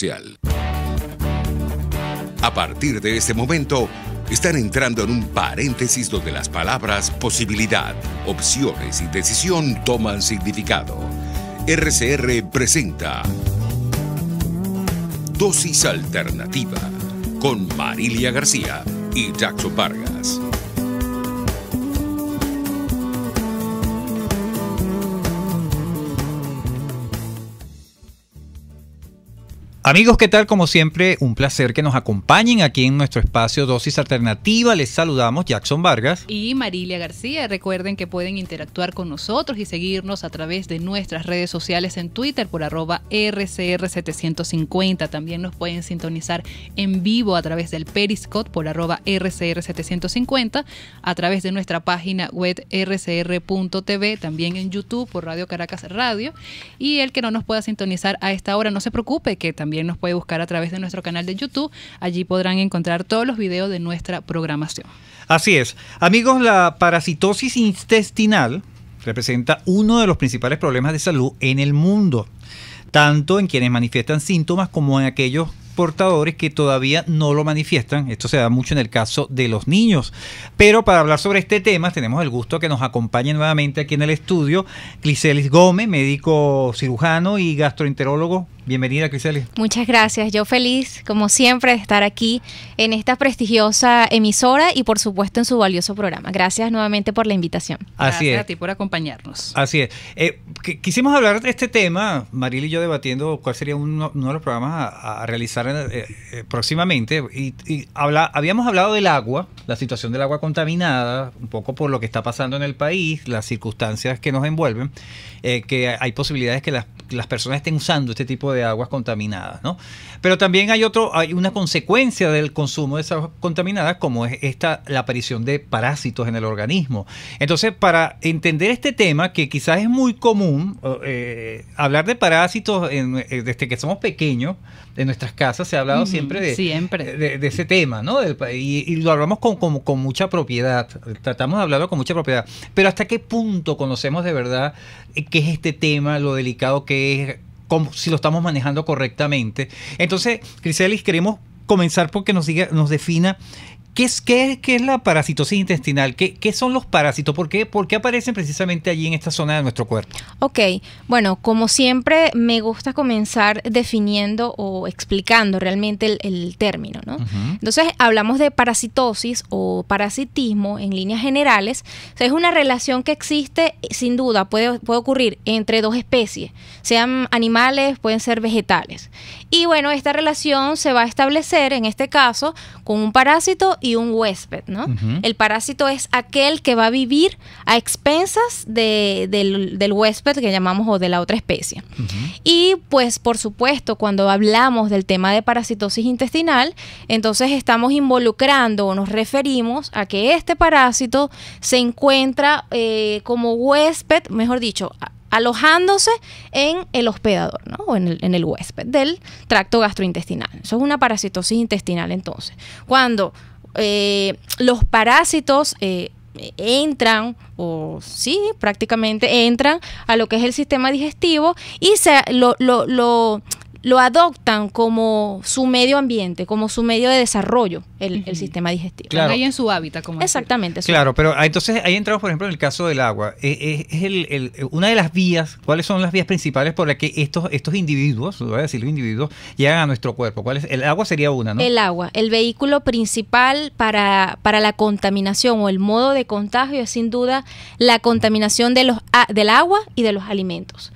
social. A partir de este momento, están entrando en un paréntesis donde las palabras posibilidad, opciones y decisión toman significado. RCR presenta Dosis Alternativa con Marilia García y Jackson Vargas. Amigos, ¿qué tal? Como siempre, un placer que nos acompañen aquí en nuestro espacio Dosis Alternativa. Les saludamos Jackson Vargas y Marilia García. Recuerden que pueden interactuar con nosotros y seguirnos a través de nuestras redes sociales en Twitter por @RCR750. También nos pueden sintonizar en vivo a través del Periscope por @RCR750, a través de nuestra página web rcr.tv, también en YouTube por Radio Caracas Radio. Y el que no nos pueda sintonizar a esta hora, no se preocupe, que también nos puede buscar a través de nuestro canal de YouTube. Allí podrán encontrar todos los videos de nuestra programación. Así es. Amigos, la parasitosis intestinal representa uno de los principales problemas de salud en el mundo, tanto en quienes manifiestan síntomas como en aquellos portadores que todavía no lo manifiestan. Esto se da mucho en el caso de los niños. Pero para hablar sobre este tema tenemos el gusto que nos acompañe nuevamente aquí en el estudio Clicelis Gómez, médico cirujano y gastroenterólogo. Bienvenida, Clicelis. Muchas gracias. Yo feliz, como siempre, de estar aquí en esta prestigiosa emisora y, por supuesto, en su valioso programa. Gracias nuevamente por la invitación. Gracias a ti por acompañarnos. Así es. Quisimos hablar de este tema, Maril y yo debatiendo cuál sería uno de los programas a realizar próximamente. Habíamos hablado del agua, la situación del agua contaminada, un poco por lo que está pasando en el país, las circunstancias que nos envuelven, que hay posibilidades que las personas estén usando este tipo de aguas contaminadas, ¿no? Pero también hay una consecuencia del consumo de esas aguas contaminadas, como es la aparición de parásitos en el organismo. Entonces, para entender este tema, que quizás es muy común, hablar de parásitos desde que somos pequeños, en nuestras casas se ha hablado siempre de ese tema, ¿no? Y lo hablamos con mucha propiedad, tratamos de hablarlo con mucha propiedad. Pero ¿hasta qué punto conocemos de verdad qué es este tema, lo delicado que es, si lo estamos manejando correctamente? Entonces, Clicelis, queremos comenzar porque nos defina qué es la parasitosis intestinal, qué son los parásitos, ¿por qué aparecen precisamente allí en esta zona de nuestro cuerpo? Ok, bueno, como siempre me gusta comenzar definiendo o explicando realmente el término, ¿no? Entonces, hablamos de parasitosis o parasitismo en líneas generales. O sea, es una relación que existe, sin duda, puede ocurrir entre dos especies, sean animales, pueden ser vegetales. Y bueno, esta relación se va a establecer, en este caso, con un parásito y un huésped, ¿no? El parásito es aquel que va a vivir a expensas del huésped que llamamos, o de la otra especie. Y pues, por supuesto, cuando hablamos del tema de parasitosis intestinal, entonces estamos involucrando o nos referimos a que este parásito se encuentra como huésped, mejor dicho, alojándose en el hospedador, ¿no? O en el huésped del tracto gastrointestinal. Eso es una parasitosis intestinal. Entonces, cuando los parásitos entran, o sí, prácticamente entran a lo que es el sistema digestivo y lo adoptan como su medio ambiente, como su medio de desarrollo, el sistema digestivo. Claro. Ahí en su hábitat. Exactamente. Claro, pero entonces ahí entramos, por ejemplo, en el caso del agua. Una de las vías, ¿cuáles son las vías principales por las que estos individuos, voy a decir los individuos, llegan a nuestro cuerpo? El agua sería una, ¿no? El agua, el vehículo principal para la contaminación o el modo de contagio es sin duda la contaminación del agua y de los alimentos.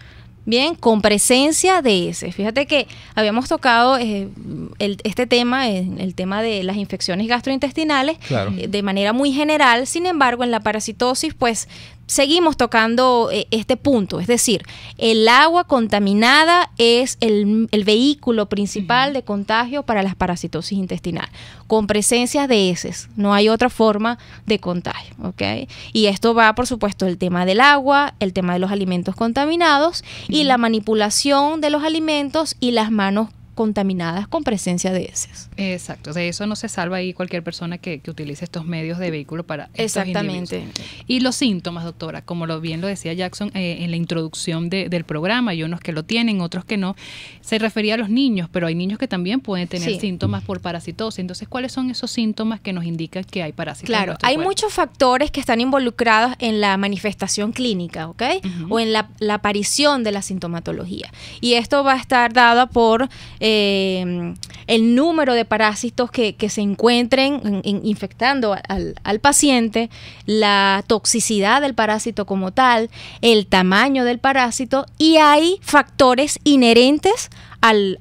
Bien, con presencia de heces. Fíjate que habíamos tocado este tema, el tema de las infecciones gastrointestinales, claro, de manera muy general. Sin embargo, en la parasitosis, pues, seguimos tocando este punto, es decir, el agua contaminada es el vehículo principal de contagio para las parasitosis intestinal, con presencia de heces, no hay otra forma de contagio, ¿ok? Y esto va, por supuesto, el tema del agua, el tema de los alimentos contaminados y la manipulación de los alimentos y las manos contaminadas con presencia de heces. Exacto, de eso no se salva ahí cualquier persona que utilice estos medios de vehículo para Exactamente. Y los síntomas, doctora, como bien lo decía Jackson en la introducción del programa, hay unos que lo tienen, otros que no, se refería a los niños, pero hay niños que también pueden tener síntomas por parasitosis. Entonces, ¿cuáles son esos síntomas que nos indican que hay parásitos? Claro, hay muchos factores que están involucrados en la manifestación clínica, ¿ok? O en la aparición de la sintomatología. Y esto va a estar dado por el número de parásitos que se encuentren infectando al paciente, la toxicidad del parásito como tal, el tamaño del parásito, y hay factores inherentes al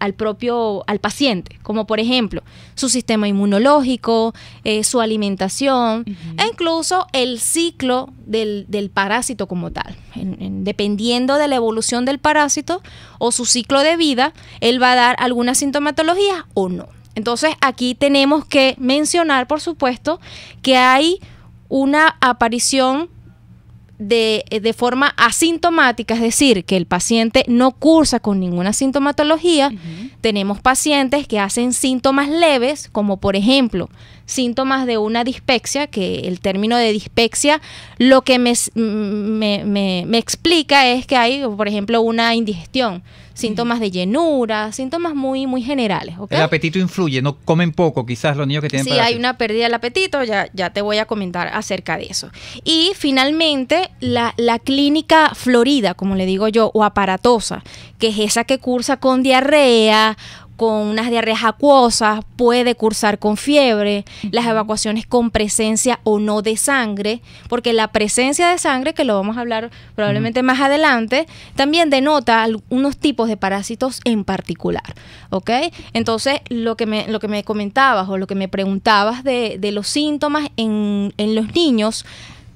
paciente, como por ejemplo su sistema inmunológico, su alimentación, e incluso el ciclo del parásito como tal. Dependiendo de la evolución del parásito o su ciclo de vida, él va a dar alguna sintomatología o no. Entonces aquí tenemos que mencionar, por supuesto, que hay una aparición de forma asintomática, es decir, que el paciente no cursa con ninguna sintomatología. Tenemos pacientes que hacen síntomas leves, como por ejemplo síntomas de una dispepsia, que el término de dispepsia lo que me explica es que hay, por ejemplo, una indigestión, síntomas de llenura, síntomas muy, muy generales. ¿Okay? El apetito influye, no comen poco quizás los niños que tienen parásitos. Sí, hay una pérdida del apetito, ya te voy a comentar acerca de eso. Y finalmente, la clínica florida, como le digo yo, o aparatosa, que es esa que cursa con diarrea, con unas diarreas acuosas, puede cursar con fiebre, las evacuaciones con presencia o no de sangre, porque la presencia de sangre, que lo vamos a hablar probablemente más adelante, también denota unos tipos de parásitos en particular, ¿ok? Entonces, lo que me comentabas o lo que me preguntabas de los síntomas en los niños,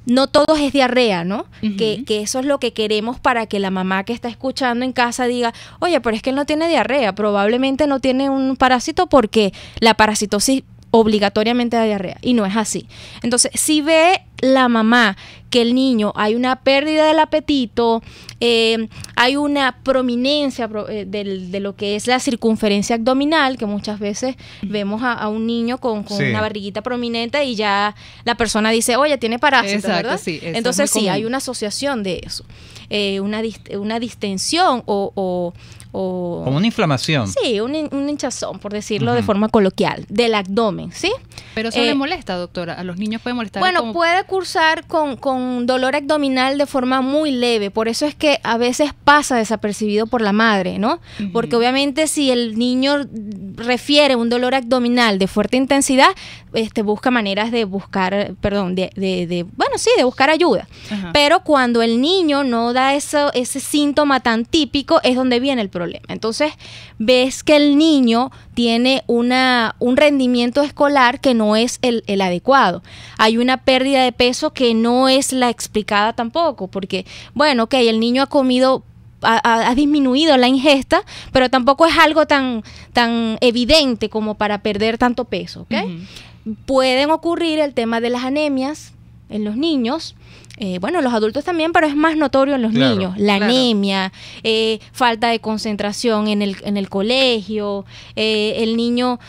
no todo es diarrea, ¿no? Que eso es lo que queremos para que la mamá que está escuchando en casa diga, oye, pero es que él no tiene diarrea, probablemente no tiene un parásito porque la parasitosis obligatoriamente da diarrea, y no es así. Entonces, si ve la mamá que el niño hay una pérdida del apetito, hay una prominencia de lo que es la circunferencia abdominal, que muchas veces vemos a un niño con una barriguita prominente y ya la persona dice, oye, tiene parásito, ¿verdad? Sí, entonces sí, hay una asociación de eso, una distensión o como una inflamación. Sí, un hinchazón, por decirlo de forma coloquial, del abdomen, ¿sí? Pero eso le molesta, doctora. A los niños puede molestar. Bueno, puede cursar con dolor abdominal de forma muy leve. Por eso es que a veces pasa desapercibido por la madre, ¿no? Porque obviamente si el niño refiere un dolor abdominal de fuerte intensidad, busca maneras de buscar, de buscar ayuda. Pero cuando el niño no da ese síntoma tan típico, es donde viene el problema. Entonces, ves que el niño tiene un rendimiento escolar que no es el adecuado. Hay una pérdida de peso que no es la explicada tampoco, porque, bueno, ok, el niño ha comido, ha disminuido la ingesta, pero tampoco es algo tan evidente como para perder tanto peso, ¿ok? Pueden ocurrir el tema de las anemias en los niños, los adultos también, pero es más notorio en los niños. La anemia, falta de concentración en el colegio, el niño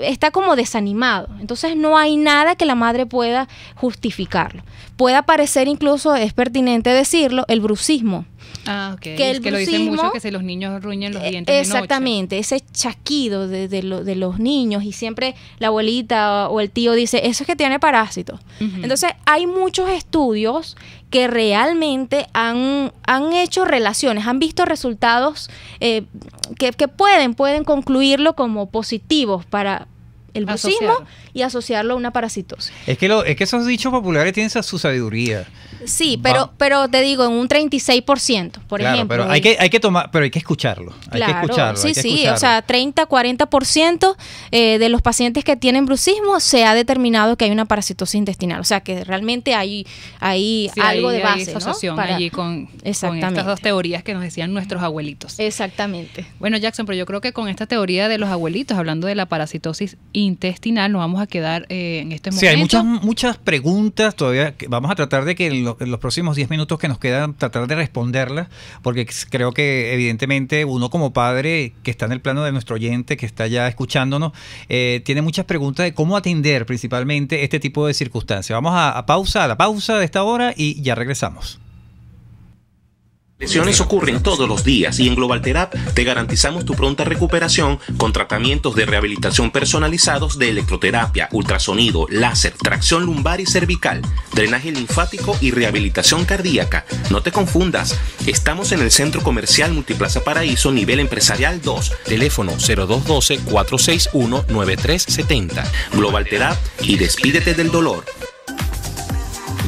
está como desanimado. Entonces no hay nada que la madre pueda justificarlo. Puede aparecer incluso, es pertinente decirlo, el bruxismo. Ah, ok. Que es que lo dicen mucho, que si los niños ruñen los dientes exactamente, de noche. Ese chasquido de los niños, y siempre la abuelita o el tío dice, eso es que tiene parásitos. Entonces, hay muchos estudios que realmente han hecho relaciones, han visto resultados que pueden concluirlo como positivos para el bruxismo y asociarlo a una parasitosis. Es que esos dichos populares tienen su sabiduría. Sí, pero te digo, en un 36%, por ejemplo. Pero hay que tomar, pero hay que escucharlo. Hay que escucharlo. Sí, o sea, 30-40% de los pacientes que tienen bruxismo se ha determinado que hay una parasitosis intestinal. O sea, que realmente hay algo de base, hay asociación, ¿no? allí con estas dos teorías que nos decían nuestros abuelitos. Exactamente. Bueno, Jackson, pero yo creo que con esta teoría de los abuelitos, hablando de la parasitosis intestinal. Nos vamos a quedar en este momento. Sí, hay muchas preguntas todavía. Vamos a tratar de que en los próximos 10 minutos que nos quedan, tratar de responderlas, porque creo que evidentemente uno como padre que está en el plano de nuestro oyente, que está ya escuchándonos, tiene muchas preguntas de cómo atender principalmente este tipo de circunstancias. Vamos a la pausa de esta hora y ya regresamos. Lesiones ocurren todos los días y en Global Therap te garantizamos tu pronta recuperación con tratamientos de rehabilitación personalizados de electroterapia, ultrasonido, láser, tracción lumbar y cervical, drenaje linfático y rehabilitación cardíaca. No te confundas, estamos en el Centro Comercial Multiplaza Paraíso, nivel empresarial 2, teléfono 0212-461-9370. Global Therap y despídete del dolor.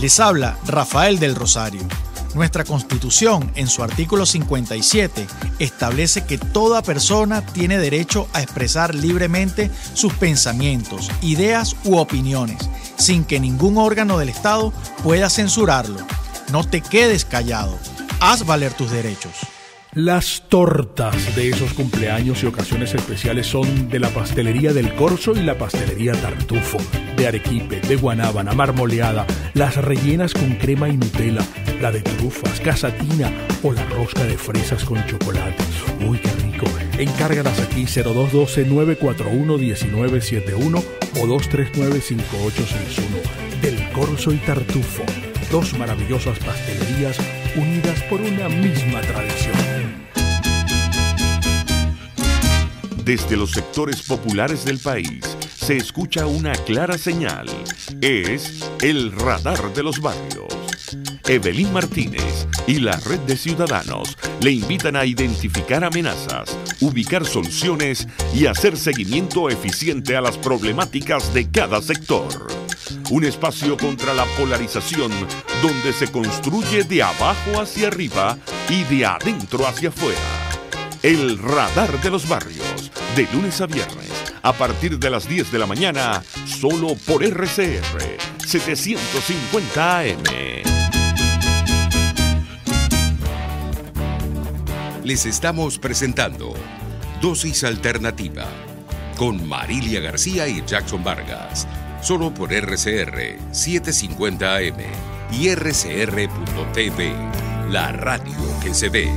Les habla Rafael del Rosario. Nuestra Constitución, en su artículo 57, establece que toda persona tiene derecho a expresar libremente sus pensamientos, ideas u opiniones, sin que ningún órgano del Estado pueda censurarlo. No te quedes callado. Haz valer tus derechos. Las tortas de esos cumpleaños y ocasiones especiales son de la Pastelería del Corso y la Pastelería Tartufo, de arequipe, de guanábana, marmoleada, las rellenas con crema y Nutella, la de trufas, casatina o la rosca de fresas con chocolate. ¡Uy, qué rico! Encárgalas aquí 0212-941-1971 o 239-5861. Del Corso y Tartufo, dos maravillosas pastelerías unidas por una misma tradición. Desde los sectores populares del país se escucha una clara señal. Es el radar de los barrios. Evelyn Martínez y la Red de Ciudadanos le invitan a identificar amenazas, ubicar soluciones y hacer seguimiento eficiente a las problemáticas de cada sector. Un espacio contra la polarización donde se construye de abajo hacia arriba y de adentro hacia afuera. El radar de los barrios, de lunes a viernes, a partir de las 10 de la mañana, solo por RCR 750 AM. Les estamos presentando Dosis Alternativa con Marilia García y Jackson Vargas, solo por RCR 750 AM y RCR.tv, la radio que se ve.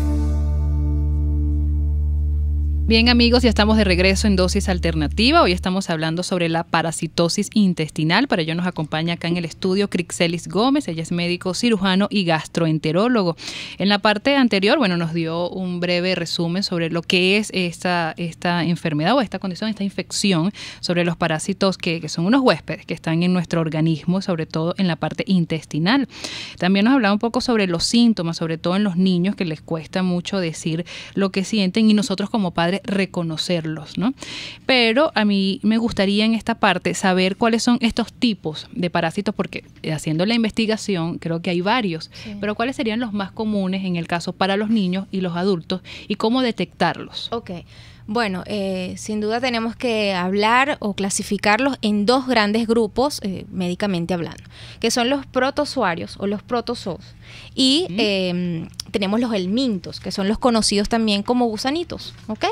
Bien, amigos, ya estamos de regreso en Dosis Alternativa. Hoy estamos hablando sobre la parasitosis intestinal. Para ello nos acompaña acá en el estudio Crixelis Gómez. Ella es médico cirujano y gastroenterólogo. En la parte anterior, nos dio un breve resumen sobre lo que es esta enfermedad o esta condición, esta infección, sobre los parásitos que son unos huéspedes que están en nuestro organismo, sobre todo en la parte intestinal. También nos hablaba un poco sobre los síntomas, sobre todo en los niños, que les cuesta mucho decir lo que sienten y nosotros como padres reconocerlos, ¿no? Pero a mí me gustaría en esta parte saber cuáles son estos tipos de parásitos, porque haciendo la investigación creo que hay varios, sí. Pero cuáles serían los más comunes en el caso para los niños y los adultos y cómo detectarlos. Ok. Bueno, sin duda tenemos que hablar o clasificarlos en dos grandes grupos, médicamente hablando, que son los protozoarios o los protozoos y tenemos los helmintos, que son los conocidos también como gusanitos, ¿ok?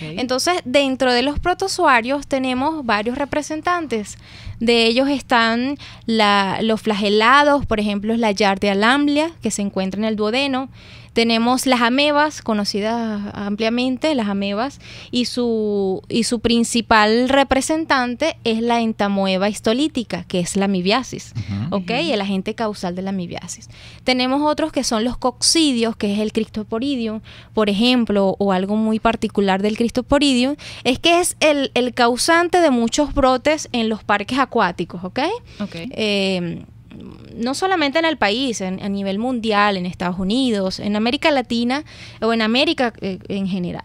Entonces, dentro de los protozoarios tenemos varios representantes. De ellos están los flagelados, por ejemplo, la Giardia lamblia, que se encuentra en el duodeno. Tenemos las amebas, conocidas ampliamente, las amebas, y su principal representante es la entamoeba histolítica, que es la amibiasis, ¿ok? El agente causal de la amibiasis. Tenemos otros que son los coccidios, que es el Cryptosporidium, por ejemplo, o algo muy particular del Cryptosporidium, es que es el causante de muchos brotes en los parques acuáticos, ¿ok? No solamente en el país, a nivel mundial, en Estados Unidos, en América Latina o en América en general.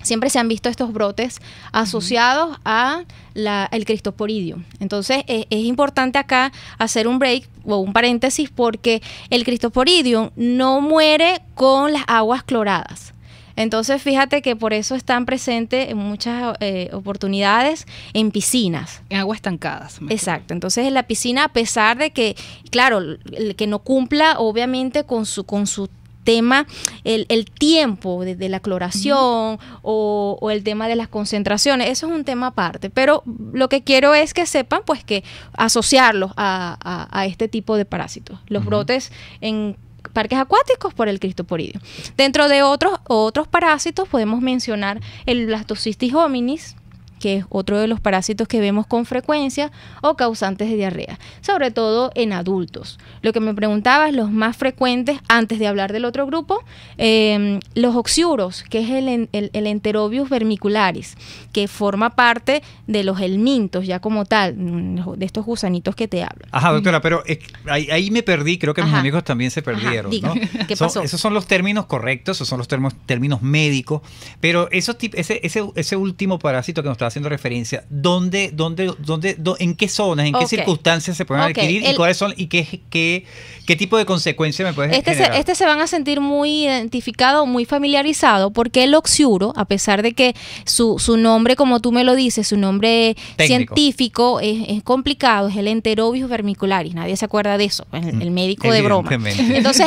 Siempre se han visto estos brotes asociados a el Cryptosporidium. Entonces, es importante acá hacer un break o un paréntesis porque el Cryptosporidium no muere con las aguas cloradas. Entonces, fíjate que por eso están presentes en muchas oportunidades en piscinas. En aguas estancadas. Exacto. Entonces, en la piscina, a pesar de que, claro, el que no cumpla, obviamente, con su tema, el tiempo de la cloración o el tema de las concentraciones, eso es un tema aparte. Pero lo que quiero es que sepan, pues, que asociarlos a este tipo de parásitos. Los brotes en parques acuáticos por el cristoporidio. Dentro de otros parásitos podemos mencionar el Blastocystis hominis, que es otro de los parásitos que vemos con frecuencia, o causantes de diarrea, sobre todo en adultos. Lo que me preguntabas, los más frecuentes, antes de hablar del otro grupo, los oxiuros, que es el Enterobius vermicularis, que forma parte de los helmintos, ya como tal, de estos gusanitos que te hablo. Ajá, doctora, pero ahí me perdí, creo que mis amigos también se perdieron, diga, ¿no? ¿qué pasó? Esos son los términos correctos, esos son los términos médicos, pero ese último parásito que nos está haciendo referencia, ¿en qué zonas, en qué circunstancias se pueden adquirir y cuáles son y qué tipo de consecuencias me puedes generar? Este se van a sentir muy identificado, muy familiarizado, porque el oxiuro, a pesar de que su nombre, como tú me lo dices, su nombre técnico científico es complicado, es el Enterobius vermicularis, nadie se acuerda de eso, el médico de broma. Entonces,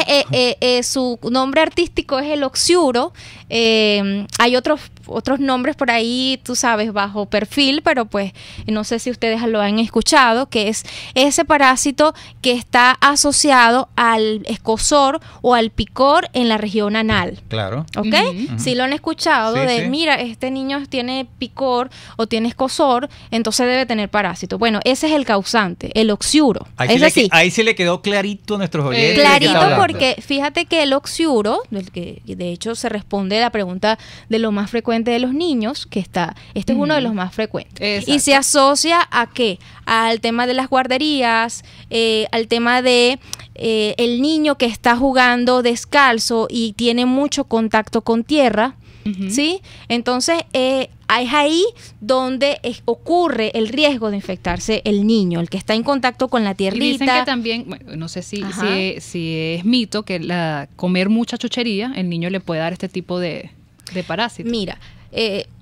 su nombre artístico es el oxiuro. Hay otros nombres por ahí, tú sabes, bajo perfil, pero pues no sé si ustedes lo han escuchado, que es ese parásito que está asociado al escozor o al picor en la región anal. Claro. ¿Ok? Si lo han escuchado, mira, este niño tiene picor o tiene escozor, entonces debe tener parásito. Bueno, ese es el causante, el oxiuro. Ahí sí le quedó clarito a nuestros oyentes. Clarito, porque fíjate que el oxiuro, del que de hecho se responde la pregunta de lo más frecuente de los niños, que este es uno de los más frecuentes. Exacto. Y se asocia ¿a qué? Al tema de las guarderías, al tema de el niño que está jugando descalzo y tiene mucho contacto con tierra, ¿sí? Entonces, es ahí donde ocurre el riesgo de infectarse el niño, el que está en contacto con la tierrita. Y dicen que también, bueno, no sé si es mito, que comer mucha chuchería, el niño le puede dar este tipo de parásito. Mira,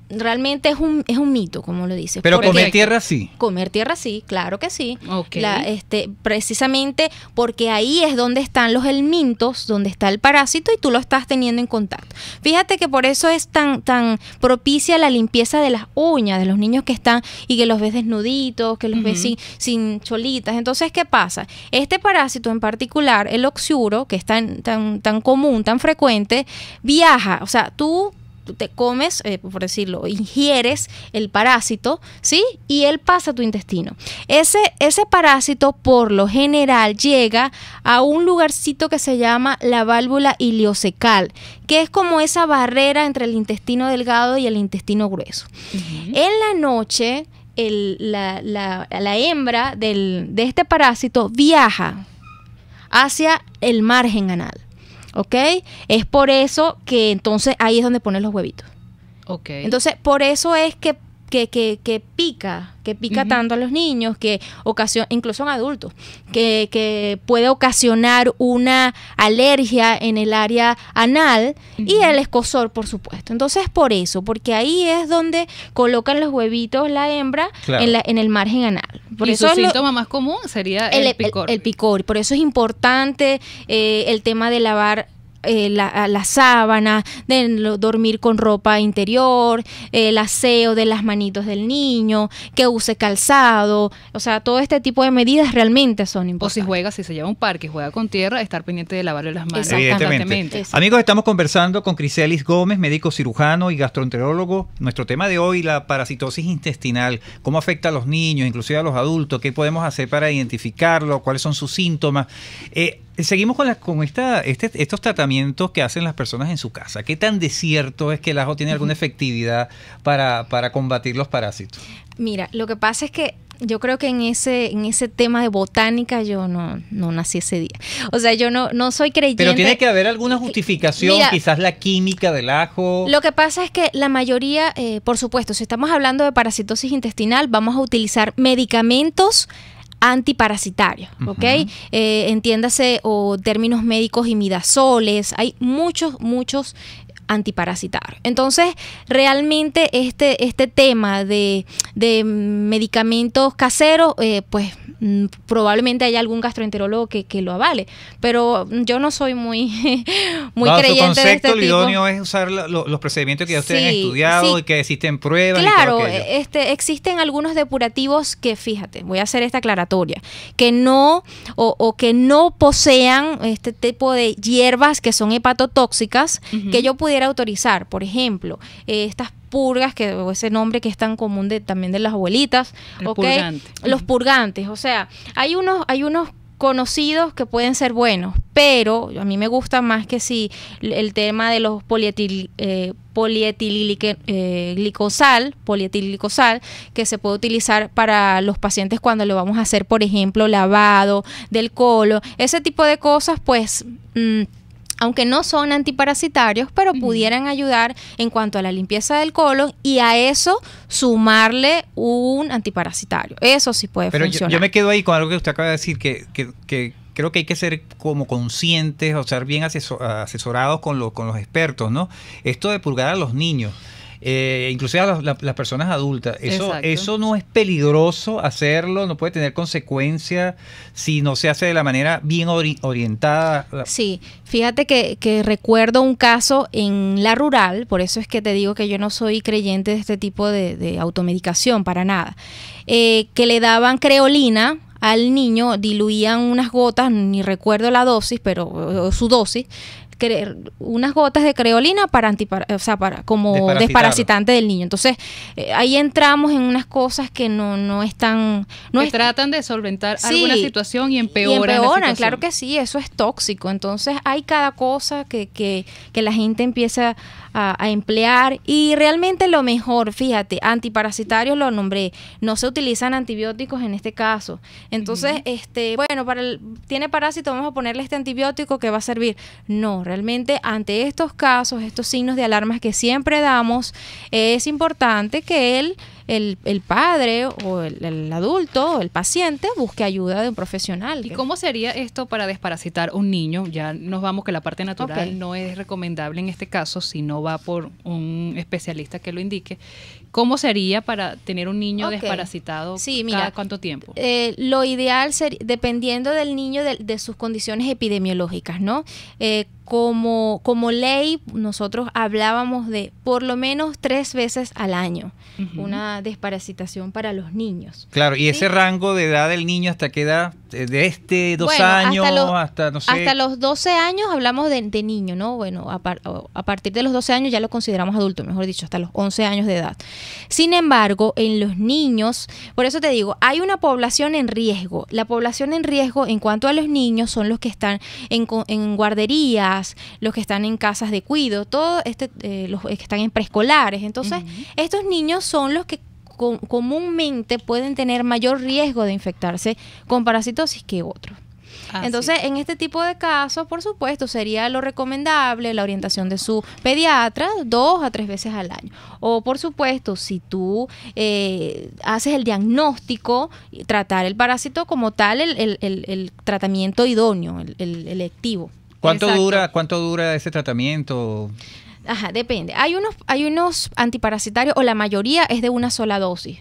realmente es un mito, como lo dices. Pero comer tierra sí. Comer tierra sí, claro que sí. Precisamente porque ahí es donde están los helmintos, donde está el parásito y tú lo estás teniendo en contacto. Fíjate que por eso es tan propicia la limpieza de las uñas de los niños que están y que los ves desnuditos, que los ves sin cholitas. Entonces, ¿qué pasa? Este parásito en particular, el oxiuro, que es tan común, tan frecuente, viaja. O sea, tú te comes, por decirlo, ingieres el parásito, ¿sí? Y él pasa a tu intestino. Ese parásito, por lo general, llega a un lugarcito que se llama la válvula ileocecal, que es como esa barrera entre el intestino delgado y el intestino grueso. En la noche, la hembra de este parásito viaja hacia el margen anal. ¿Ok? Es por eso que entonces ahí es donde ponen los huevitos. Ok. Entonces, por eso es que pica tanto a los niños, que incluso en adultos, que puede ocasionar una alergia en el área anal y el escozor, por supuesto. Entonces, por eso, porque ahí es donde colocan los huevitos la hembra, claro, en el margen anal. Por eso su síntoma más común sería el picor. El picor. Por eso es importante el tema de lavar la sábana, de dormir con ropa interior, el aseo de las manitos del niño, que use calzado, o sea, todo este tipo de medidas realmente son importantes. O si se lleva a un parque y juega con tierra, estar pendiente de lavarle las manos constantemente. Amigos, estamos conversando con Criselis Gómez, médico cirujano y gastroenterólogo. Nuestro tema de hoy, la parasitosis intestinal, cómo afecta a los niños, inclusive a los adultos, qué podemos hacer para identificarlo, cuáles son sus síntomas. Seguimos con estos tratamientos que hacen las personas en su casa. ¿Qué tan de cierto es que el ajo tiene alguna efectividad para combatir los parásitos? Mira, lo que pasa es que yo creo que en ese tema de botánica yo no nací ese día. O sea, yo no soy creyente. Pero tiene que haber alguna justificación, mira, quizás la química del ajo. Lo que pasa es que la mayoría, por supuesto, si estamos hablando de parasitosis intestinal, vamos a utilizar medicamentos antiparasitarios, ¿ok? Entiéndase, o términos médicos, imidazoles. Hay muchos antiparasitario. Entonces, realmente este tema de medicamentos caseros, pues probablemente haya algún gastroenterólogo que lo avale, pero yo no soy muy creyente de este tipo. Lo idóneo es usar los procedimientos que ya ustedes han estudiado y que existen pruebas. Claro, y todo aquello. Existen algunos depurativos que, fíjate, voy a hacer esta aclaratoria, que no que no posean este tipo de hierbas que son hepatotóxicas, que yo pudiera autorizar. Por ejemplo, estas purgas, o ese nombre que es tan común también de las abuelitas, purgante. Los purgantes, o sea, hay unos conocidos que pueden ser buenos, pero a mí me gusta más que si el tema de los polietilglicosal, que se puede utilizar para los pacientes cuando le vamos a hacer, por ejemplo, lavado del colon, ese tipo de cosas, pues aunque no son antiparasitarios, pero pudieran ayudar en cuanto a la limpieza del colon y a eso sumarle un antiparasitario. Eso sí puede funcionar. Yo me quedo ahí con algo que usted acaba de decir, que creo que hay que ser como conscientes, o ser bien asesorados con los expertos, ¿no? Esto de purgar a los niños. Inclusive a las personas adultas, eso no es peligroso hacerlo, no puede tener consecuencias si no se hace de la manera bien orientada. Sí, fíjate que recuerdo un caso en la rural, por eso es que te digo que yo no soy creyente de este tipo de automedicación para nada, que le daban creolina al niño, diluían unas gotas, ni recuerdo la dosis, pero su dosis, unas gotas de creolina para como desparasitante del niño. Entonces, ahí entramos en unas cosas que no están... tratan de solventar alguna situación y empeoran la situación. Claro que sí, eso es tóxico. Entonces, hay cada cosa que la gente empieza a emplear, y realmente lo mejor, fíjate, antiparasitarios lo nombré, no se utilizan antibióticos en este caso. Entonces, bueno, tiene parásito, vamos a ponerle este antibiótico que va a servir. No, realmente ante estos casos, estos signos de alarmas que siempre damos, es importante que el padre o el adulto o el paciente busque ayuda de un profesional. ¿Y cómo sería esto para desparasitar un niño? Ya nos vamos que la parte natural no es recomendable en este caso, si no va por un especialista que lo indique. ¿Cómo sería para tener un niño desparasitado cada cuánto tiempo? Lo ideal sería, dependiendo del niño, de sus condiciones epidemiológicas, ¿no? Como ley, nosotros hablábamos de por lo menos 3 veces al año una desparasitación para los niños. Claro, y ese rango de edad del niño, ¿hasta qué edad? ¿De 2 años hasta no sé? Hasta los 12 años hablamos de niño, ¿no? Bueno, a partir de los 12 años ya lo consideramos adulto, mejor dicho, hasta los 11 años de edad. Sin embargo, en los niños, por eso te digo, hay una población en riesgo. La población en riesgo en cuanto a los niños son los que están en guarderías, los que están en casas de cuido, los que están en preescolares. Entonces, estos niños son los que comúnmente pueden tener mayor riesgo de infectarse con parasitosis que otros. Entonces, en este tipo de casos, por supuesto, sería lo recomendable la orientación de su pediatra 2 a 3 veces al año. O, por supuesto, si tú haces el diagnóstico, tratar el parásito como tal, el tratamiento idóneo, el electivo. ¿Cuánto dura ese tratamiento? Ajá, depende. Hay unos antiparasitarios, o la mayoría es de una sola dosis,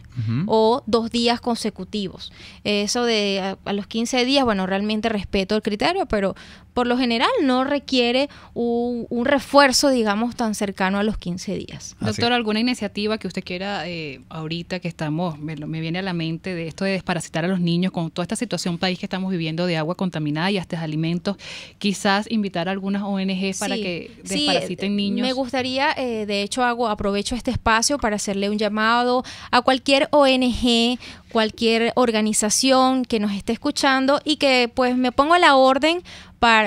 o 2 días consecutivos. Eso de a los 15 días, bueno, realmente respeto el criterio, pero por lo general no requiere un refuerzo, digamos, tan cercano a los 15 días. Doctor, ¿alguna iniciativa que usted quiera ahorita que estamos, me viene a la mente de esto de desparasitar a los niños con toda esta situación país que estamos viviendo de agua contaminada y hasta alimentos, quizás invitar a algunas ONGs para que desparasiten niños? Me gustaría, de hecho aprovecho este espacio para hacerle un llamado a cualquier ONG, cualquier organización que nos esté escuchando y que pues me pongo a la orden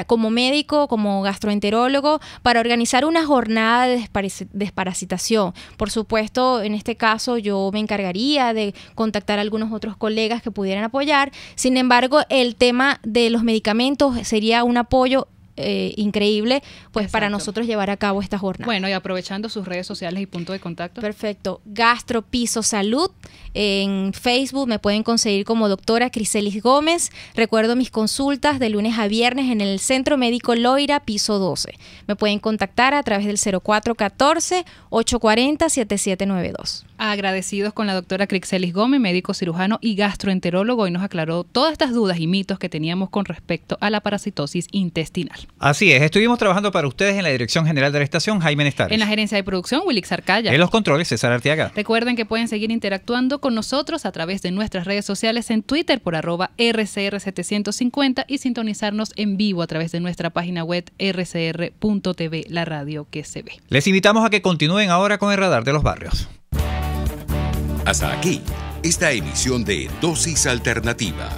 como médico, como gastroenterólogo, para organizar una jornada de desparasitación. Por supuesto, en este caso yo me encargaría de contactar a algunos otros colegas que pudieran apoyar. Sin embargo, el tema de los medicamentos sería un apoyo increíble pues Exacto. para nosotros llevar a cabo esta jornada. Bueno, y aprovechando sus redes sociales y punto de contacto. Perfecto. Gastro Piso Salud. En Facebook me pueden conseguir como doctora Criselis Gómez. Recuerdo mis consultas de lunes a viernes en el Centro Médico Loira, piso 12. Me pueden contactar a través del 0414-840-7792. Agradecidos con la doctora Criselis Gómez, médico cirujano y gastroenterólogo, y nos aclaró todas estas dudas y mitos que teníamos con respecto a la parasitosis intestinal. Así es, estuvimos trabajando para ustedes en la Dirección General de la Estación, Jaime Nestares. En la gerencia de producción, Wilix Arcaya. En los controles, César Arteaga. Recuerden que pueden seguir interactuando con nosotros a través de nuestras redes sociales en Twitter por @RCR750 y sintonizarnos en vivo a través de nuestra página web rcr.tv, la radio que se ve. Les invitamos a que continúen ahora con el Radar de los Barrios. Hasta aquí, esta emisión de Dosis Alternativa.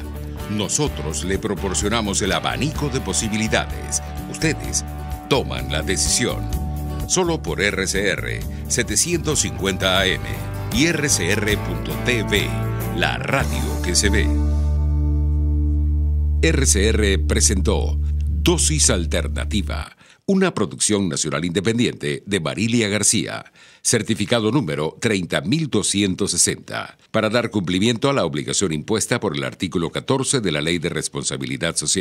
Nosotros le proporcionamos el abanico de posibilidades. Ustedes toman la decisión. Solo por RCR 750 AM y RCR.tv, la radio que se ve. RCR presentó Dosis Alternativa, una producción nacional independiente de Marilia García, certificado número 30.260, para dar cumplimiento a la obligación impuesta por el artículo 14 de la Ley de Responsabilidad Social.